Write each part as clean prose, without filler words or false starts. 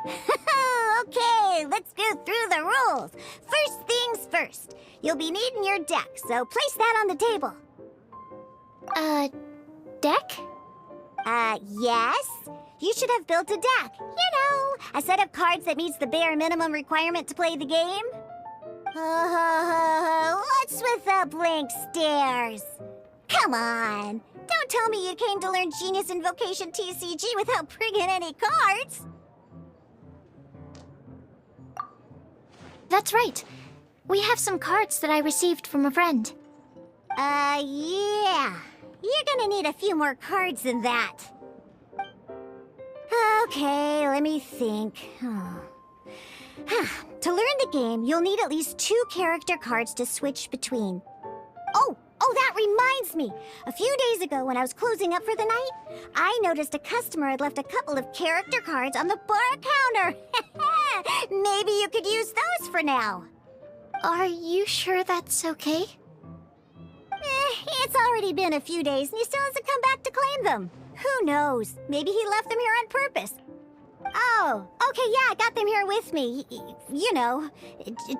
Okay, let's go through the rules. First things first. You'll be needing your deck, so place that on the table. Deck? Yes. You should have built a deck. You know, a set of cards that meets the bare minimum requirement to play the game. What's with the blank stares? Come on. Don't tell me you came to learn Genius Invocation TCG without bringing any cards. That's right. We have some cards that I received from a friend. Yeah. You're gonna need a few more cards than that. Okay, let me think. To learn the game, you'll need at least 2 character cards to switch between. Oh, that reminds me. A few days ago, when I was closing up for the night, I noticed a customer had left a couple of character cards on the bar counter. Maybe you could use those for now. Are you sure that's okay? It's already been a few days and he still hasn't come back to claim them. Who knows? Maybe he left them here on purpose. Oh, okay, yeah, I got them here with me. You know,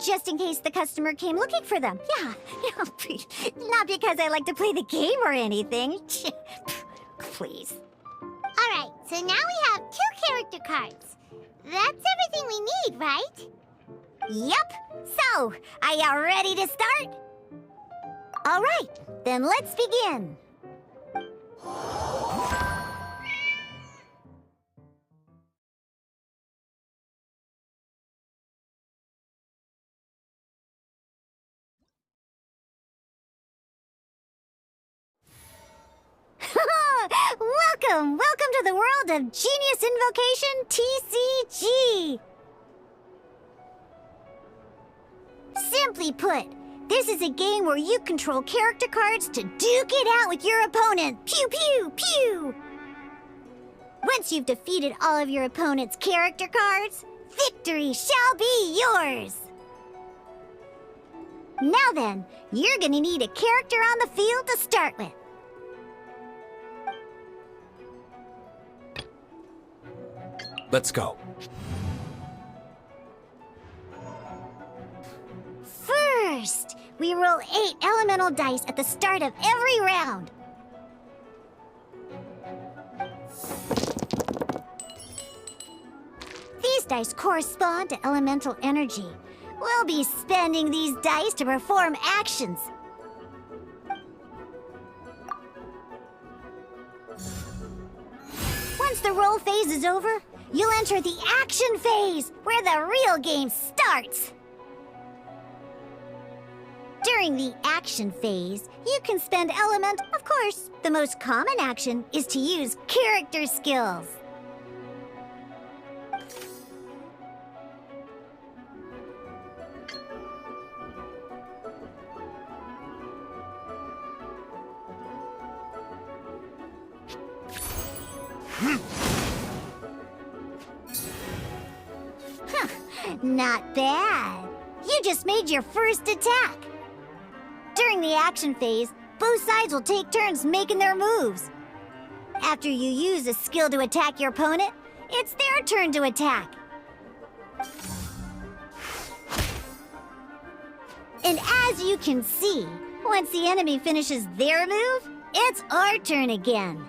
just in case the customer came looking for them. Yeah, not because I like to play the game or anything. Please. All right, so now we have 2 character cards. That's everything we need, right? Yep. So, are you ready to start? All right, then let's begin. Welcome to the world of Genius Invocation TCG! Simply put, this is a game where you control character cards to duke it out with your opponent. Pew, pew, pew! Once you've defeated all of your opponent's character cards, victory shall be yours! Now then, you're gonna need a character on the field to start with. Let's go. First, we roll 8 elemental dice at the start of every round. These dice correspond to elemental energy. We'll be spending these dice to perform actions. Once the roll phase is over, you'll enter the action phase, where the real game starts. During the action phase, you can spend element, of course. The most common action is to use character skills. Not bad. You just made your first attack. During the action phase, both sides will take turns making their moves. After you use a skill to attack your opponent, it's their turn to attack. And as you can see, once the enemy finishes their move, it's our turn again.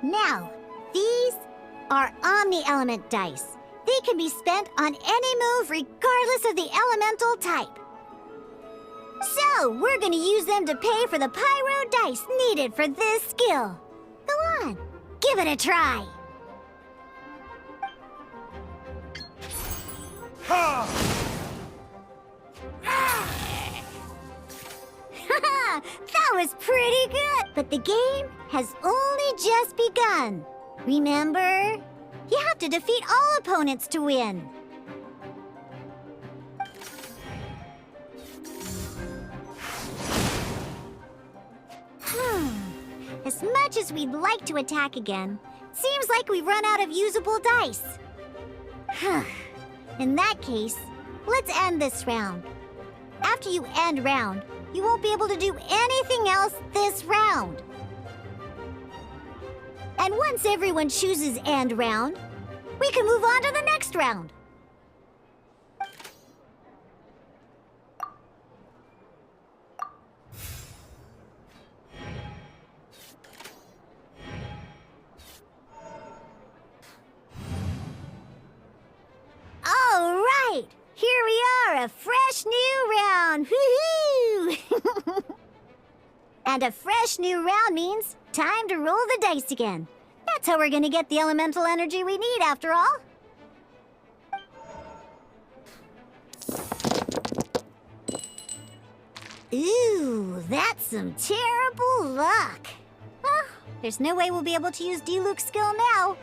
Now, these are Omni-Element dice. They can be spent on any move regardless of the elemental type. So, we're gonna use them to pay for the pyro dice needed for this skill. Go on, give it a try. That was pretty good! But the game has only just begun. Remember? You have to defeat all opponents to win. As much as we'd like to attack again, seems like we've run out of usable dice. In that case, let's end this round. After you end round, you won't be able to do anything else this round. And once everyone chooses end round, we can move on to the next round. All right, here we are, a fresh new round. Woohoo! And a fresh new round means time to roll the dice again. That's how we're gonna get the elemental energy we need, after all. Ooh, that's some terrible luck. Well, there's no way we'll be able to use Diluc's skill now.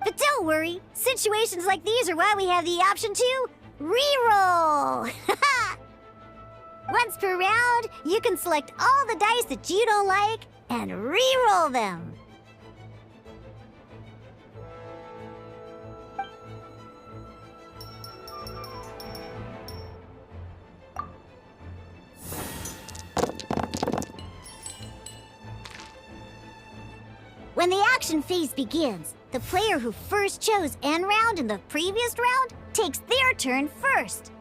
But don't worry, situations like these are why we have the option to reroll. Once per round, you can select all the dice that you don't like and re-roll them. When the action phase begins, the player who first chose end round in the previous round takes their turn first.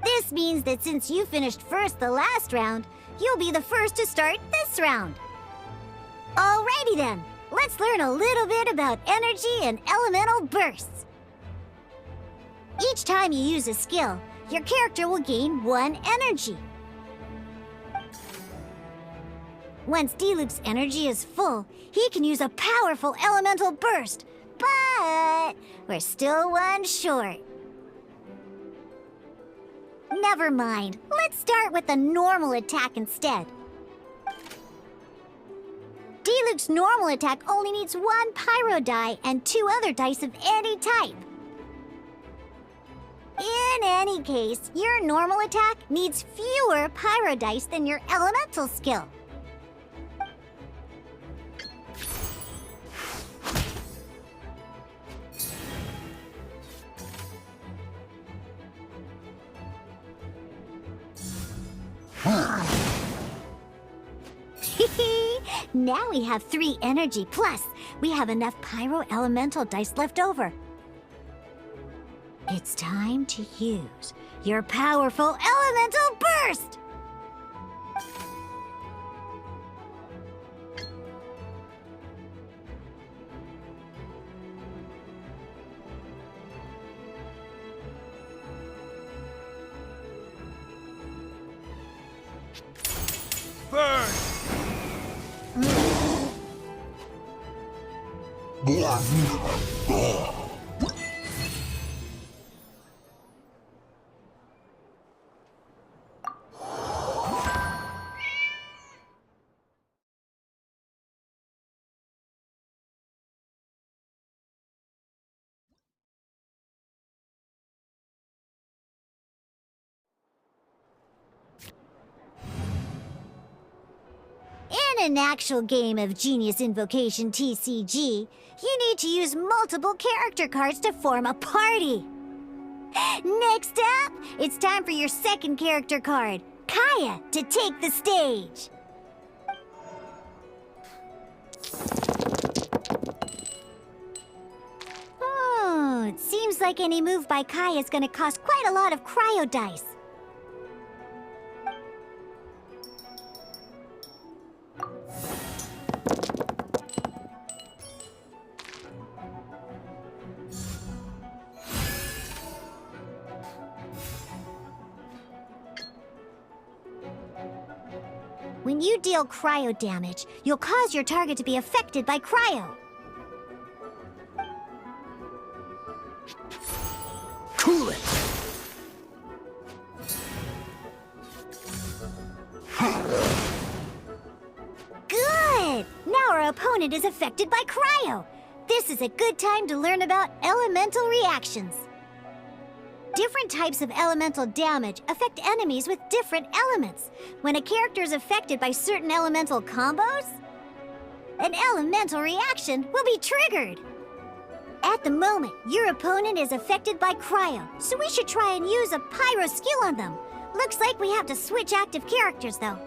This means that since you finished first the last round, you'll be the first to start this round. Alrighty then, let's learn a little bit about energy and elemental bursts. Each time you use a skill, your character will gain 1 energy. Once Diluc's energy is full, he can use a powerful elemental burst, but we're still 1 short. Never mind. Let's start with the normal attack instead. Diluc's normal attack only needs 1 pyro die and 2 other dice of any type. In any case, your normal attack needs fewer pyro dice than your elemental skill. Now we have 3 energy, plus we have enough pyro elemental dice left over. It's time to use your powerful elemental burst! Burn! In an actual game of Genius Invocation TCG, you need to use multiple character cards to form a party. Next up, it's time for your second character card, Kaya, to take the stage. Oh, it seems like any move by Kaya is going to cost quite a lot of cryo dice. When you deal cryo damage, you'll cause your target to be affected by cryo. Cool it! Good! Now our opponent is affected by cryo. This is a good time to learn about elemental reactions. Different types of elemental damage affect enemies with different elements. When a character is affected by certain elemental combos, an elemental reaction will be triggered. At the moment, your opponent is affected by cryo, so we should try and use a pyro skill on them. Looks like we have to switch active characters, though.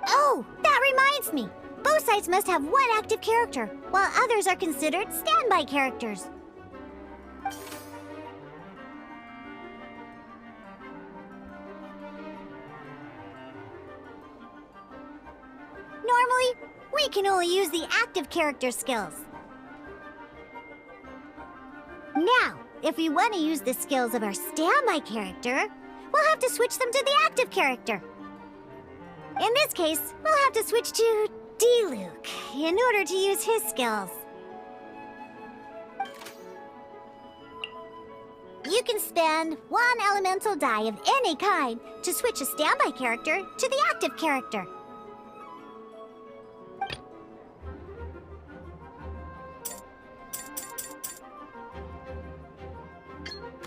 Oh, that reminds me! Both sides must have one active character, while others are considered standby characters. Normally, we can only use the active character skills. Now, if we want to use the skills of our standby character, we'll have to switch them to the active character. In this case, we'll have to switch to D-Luke in order to use his skills. You can spend one elemental die of any kind to switch a standby character to the active character.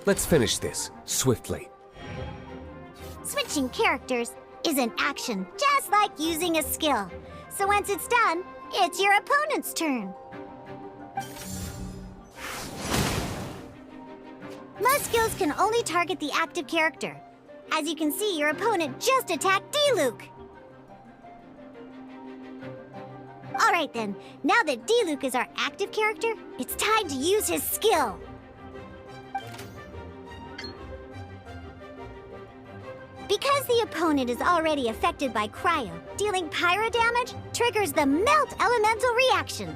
Let's finish this swiftly. Switching characters is an action, just like using a skill. So once it's done, it's your opponent's turn. Most skills can only target the active character. As you can see, your opponent just attacked D-Luke. Alright then, now that D-Luke is our active character, it's time to use his skill. Because the opponent is already affected by cryo, dealing pyro damage triggers the melt elemental reaction.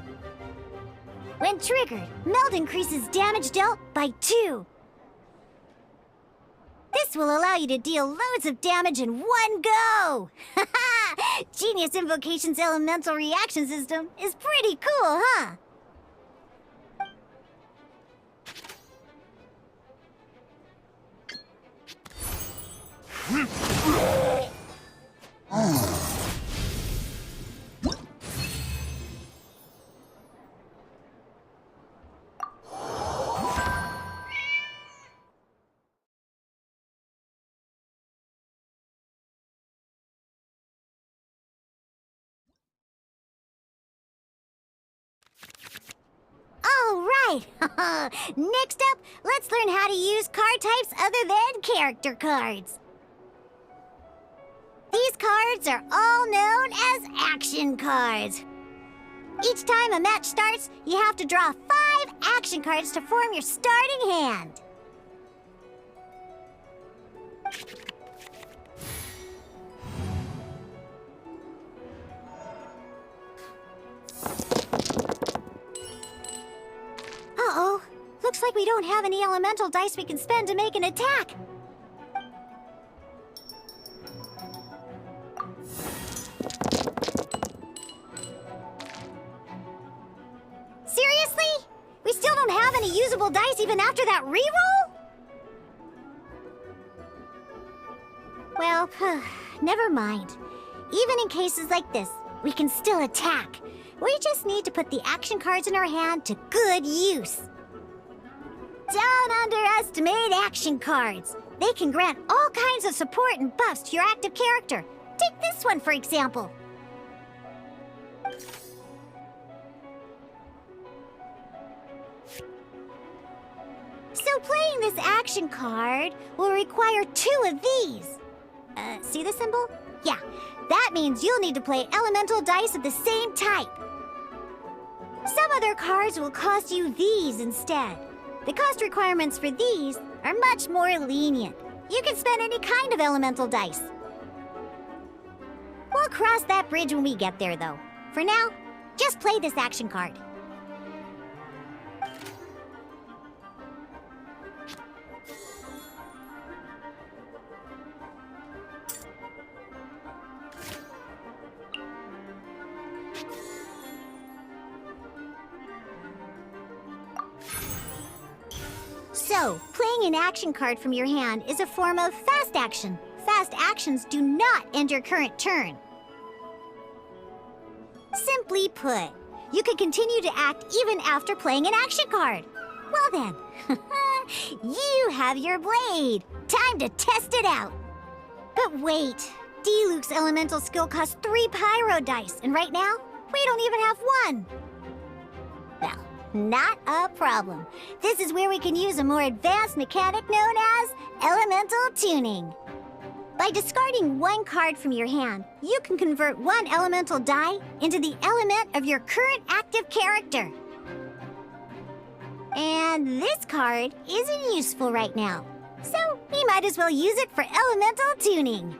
When triggered, melt increases damage dealt by 2. This will allow you to deal loads of damage in one go! Genius Invocation's elemental reaction system is pretty cool, huh? All right! Next up, let's learn how to use card types other than character cards. These cards are all known as action cards. Each time a match starts, you have to draw 5 action cards to form your starting hand. Uh-oh. Looks like we don't have any elemental dice we can spend to make an attack. Seriously? We still don't have any usable dice even after that reroll? Well, never mind. Even in cases like this, we can still attack. We just need to put the action cards in our hand to good use. Don't underestimate action cards. They can grant all kinds of support and buffs to your active character. Take this one, for example. So playing this action card will require 2 of these. See the symbol? Yeah, that means you'll need to play elemental dice of the same type. Some other cards will cost you these instead. The cost requirements for these are much more lenient. You can spend any kind of elemental dice. We'll cross that bridge when we get there, though. For now, just play this action card. So, playing an action card from your hand is a form of fast action. Fast actions do not end your current turn. Simply put, you can continue to act even after playing an action card. Well then, you have your blade. Time to test it out. But wait, D-Luke's elemental skill costs 3 pyro dice, and right now, we don't even have 1. Well, not a problem. This is where we can use a more advanced mechanic known as elemental tuning. By discarding one card from your hand, you can convert one elemental die into the element of your current active character. And this card isn't useful right now, so we might as well use it for elemental tuning.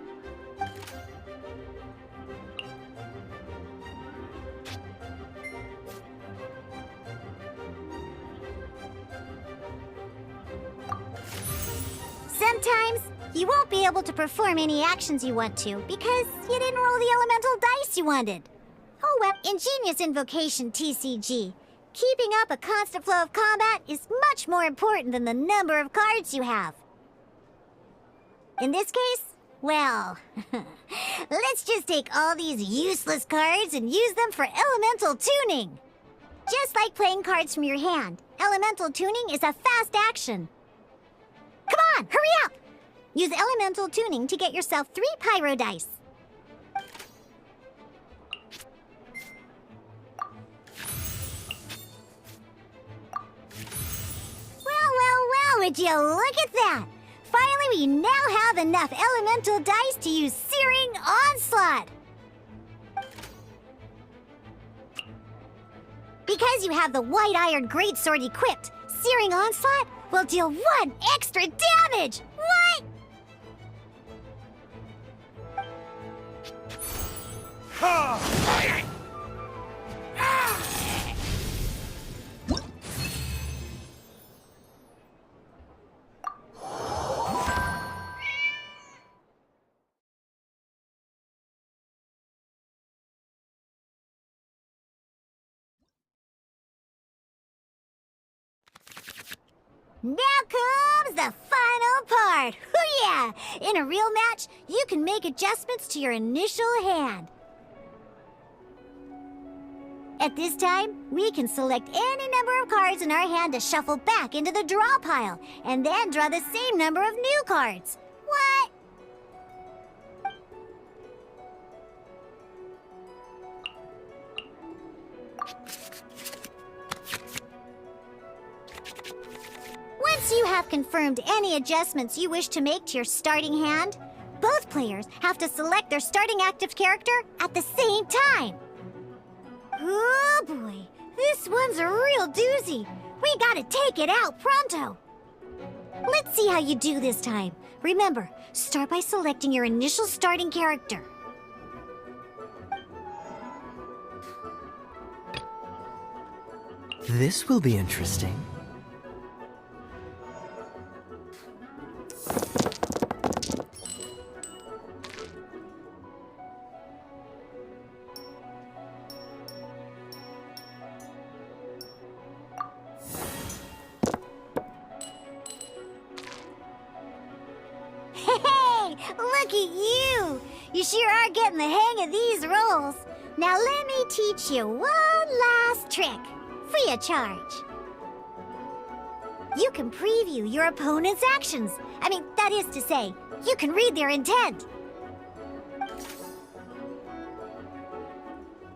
Sometimes you won't be able to perform any actions you want to because you didn't roll the elemental dice you wanted. Oh well, ingenious invocation, TCG. Keeping up a constant flow of combat is much more important than the number of cards you have. In this case, well, let's just take all these useless cards and use them for elemental tuning. Just like playing cards from your hand, elemental tuning is a fast action. Come on, hurry up! Use elemental tuning to get yourself 3 pyro dice. Well, would you look at that? Finally, we now have enough elemental dice to use Searing Onslaught. Because you have the White Iron Greatsword equipped, Searing Onslaught will deal 1 extra damage! What? Now comes the final part! Hoo yeah! In a real match, you can make adjustments to your initial hand. At this time, we can select any number of cards in our hand to shuffle back into the draw pile, and then draw the same number of new cards. What? Once you have confirmed any adjustments you wish to make to your starting hand, both players have to select their starting active character at the same time. Oh boy, this one's a real doozy. We gotta take it out pronto. Let's see how you do this time. Remember, start by selecting your initial starting character. This will be interesting. Hey, look at you! You sure are getting the hang of these rolls. Now let me teach you one last trick, free of charge. You can preview your opponent's actions. I mean, that is to say, you can read their intent.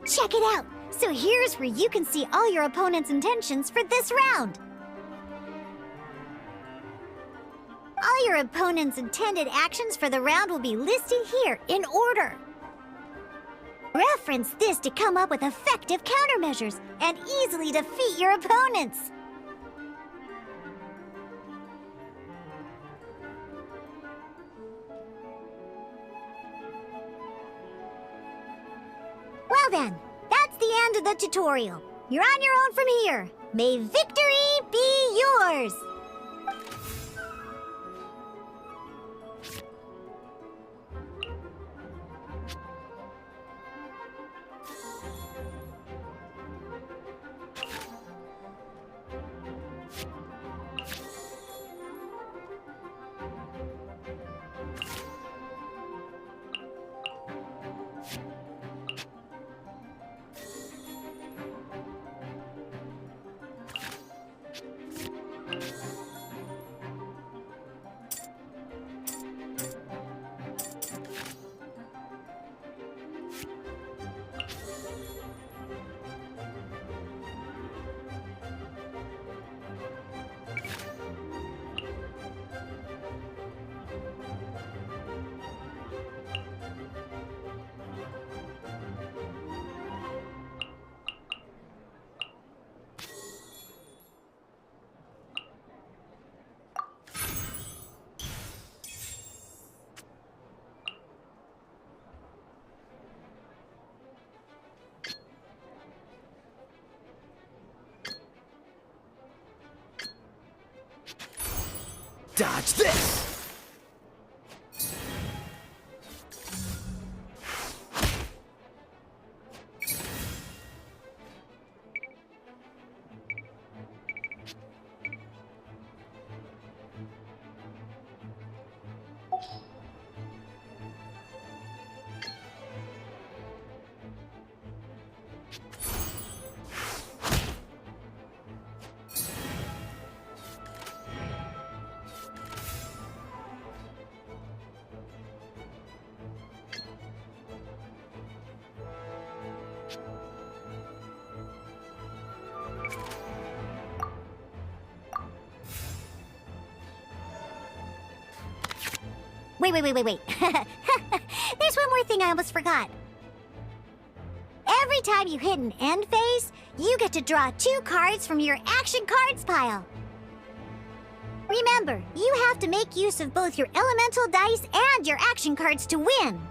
Check it out. So here's where you can see all your opponent's intentions for this round. All your opponent's intended actions for the round will be listed here in order. Reference this to come up with effective countermeasures and easily defeat your opponents. Well then, that's the end of the tutorial. You're on your own from here. May victory be yours! Dodge this! Wait. There's one more thing I almost forgot. Every time you hit an end phase, you get to draw 2 cards from your action cards pile. Remember, you have to make use of both your elemental dice and your action cards to win.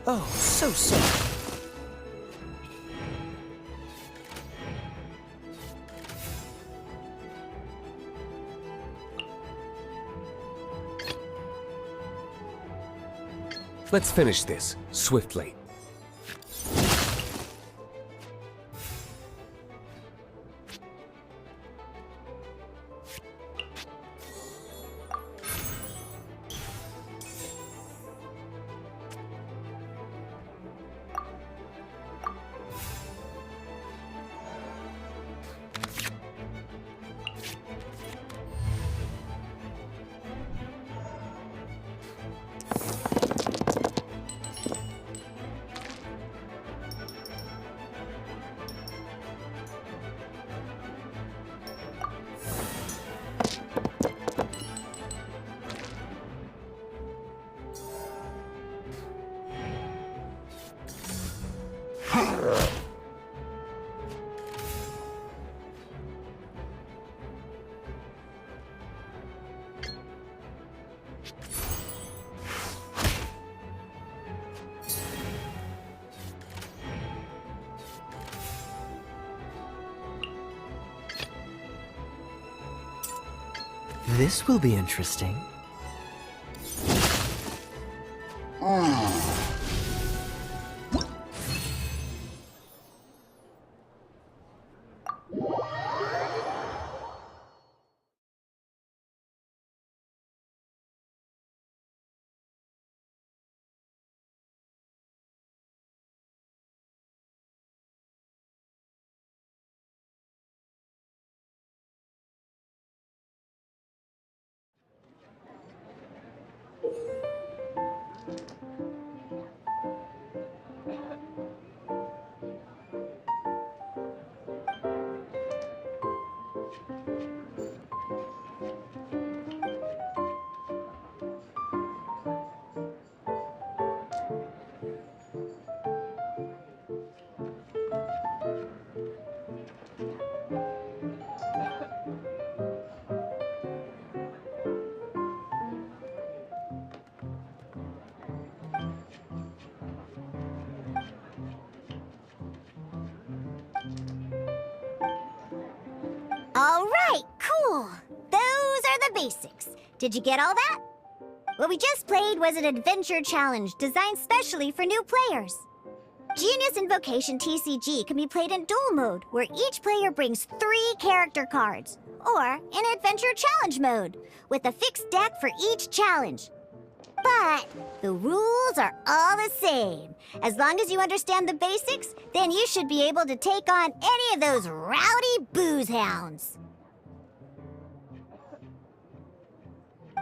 Oh, so sorry. Let's finish this, swiftly. This will be interesting. basics. Did you get all that? What we just played was an adventure challenge designed specially for new players. Genius Invocation TCG can be played in duel mode, where each player brings 3 character cards, or in adventure challenge mode, with a fixed deck for each challenge. But the rules are all the same. As long as you understand the basics, then you should be able to take on any of those rowdy booze hounds.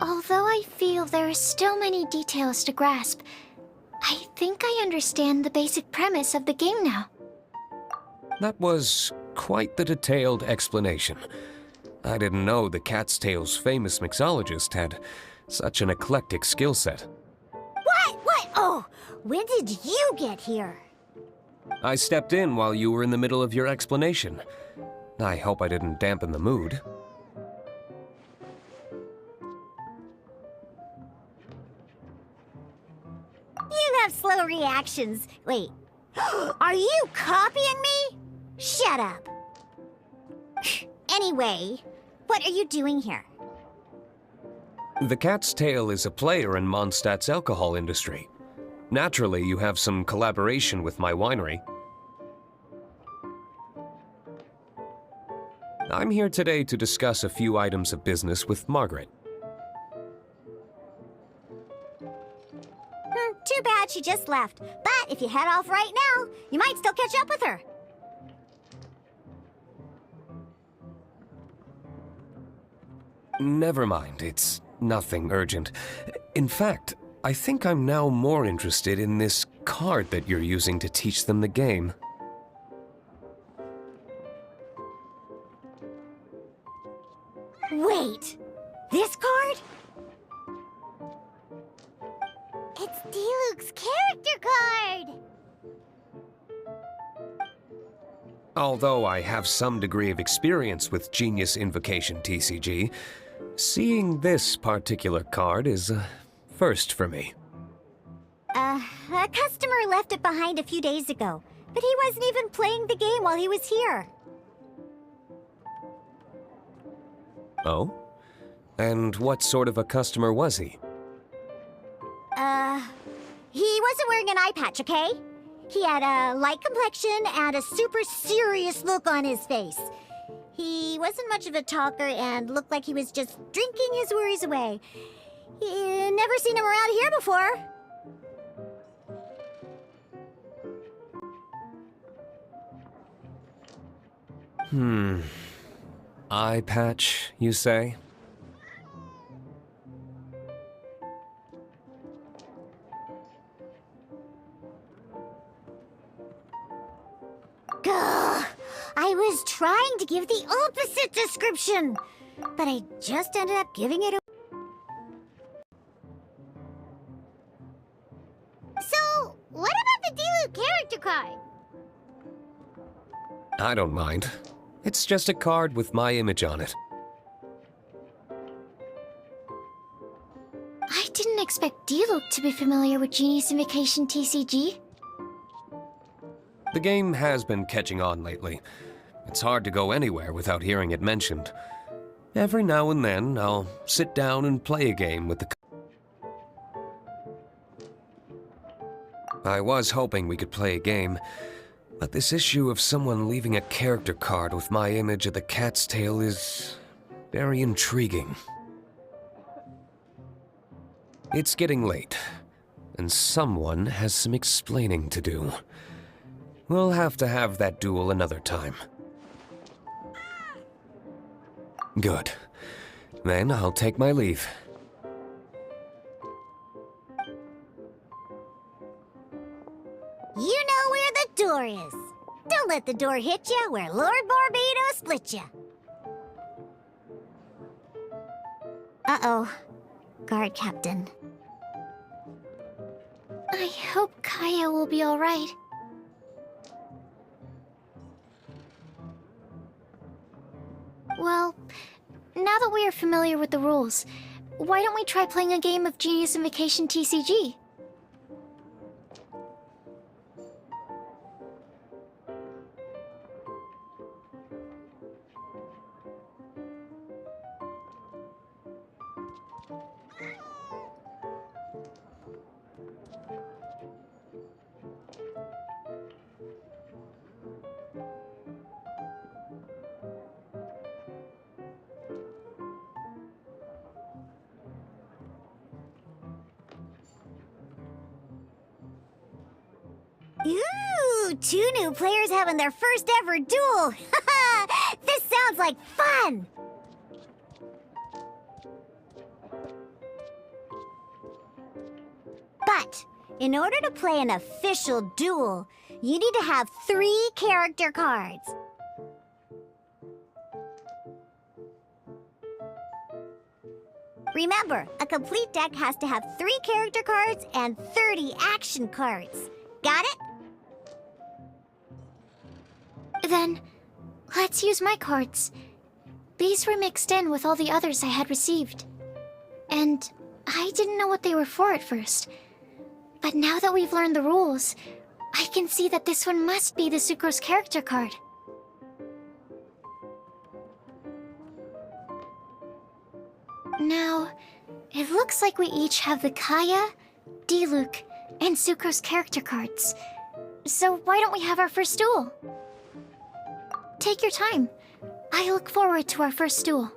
Although I feel there are still many details to grasp, I think I understand the basic premise of the game now. That was quite the detailed explanation. I didn't know the Cat's Tail's famous mixologist had such an eclectic skill set. What? Oh, when did you get here? I stepped in while you were in the middle of your explanation. I hope I didn't dampen the mood. You have slow reactions. Wait, are you copying me? Shut up. Anyway, what are you doing here? The Cat's Tail is a player in Mondstadt's alcohol industry. Naturally, you have some collaboration with my winery. I'm here today to discuss a few items of business with Margaret. Too bad she just left. But if you head off right now, you might still catch up with her. Never mind, it's nothing urgent. In fact, I think I'm now more interested in this card that you're using to teach them the game. Wait, this card? It's Diluc's character card! Although I have some degree of experience with Genius Invocation TCG, seeing this particular card is a first for me. A customer left it behind a few days ago, but he wasn't even playing the game while he was here. Oh? And what sort of a customer was he? He wasn't wearing an eye patch, okay? He had a light complexion and a super serious look on his face. He wasn't much of a talker and looked like he was just drinking his worries away. Never seen him around here before. Eye patch, you say? Gah! I was trying to give the opposite description, but I just ended up giving it a... So, what about the Diluc character card? I don't mind. It's just a card with my image on it. I didn't expect Diluc to be familiar with Genius Invocation TCG. The game has been catching on lately. It's hard to go anywhere without hearing it mentioned. Every now and then, I'll sit down and play a game with the... I was hoping we could play a game, but this issue of someone leaving a character card with my image of the Cat's Tail is very intriguing. It's getting late, and someone has some explaining to do. We'll have to have that duel another time. Good. Then I'll take my leave. You know where the door is. Don't let the door hit you where Lord Barbados split you. Uh-oh. Guard Captain. I hope Kaya will be alright. Well, now that we are familiar with the rules, why don't we try playing a game of Genius Invocation TCG? Ooh, 2 new players having their first ever duel. This sounds like fun. But in order to play an official duel, you need to have 3 character cards. Remember, a complete deck has to have 3 character cards and 30 action cards. Got it? Then, let's use my cards. These were mixed in with all the others I had received. And I didn't know what they were for at first. But now that we've learned the rules, I can see that this one must be the Sucrose character card. Now, it looks like we each have the Kaya, Diluc, and Sucrose character cards. So why don't we have our first duel? Take your time. I look forward to our first duel.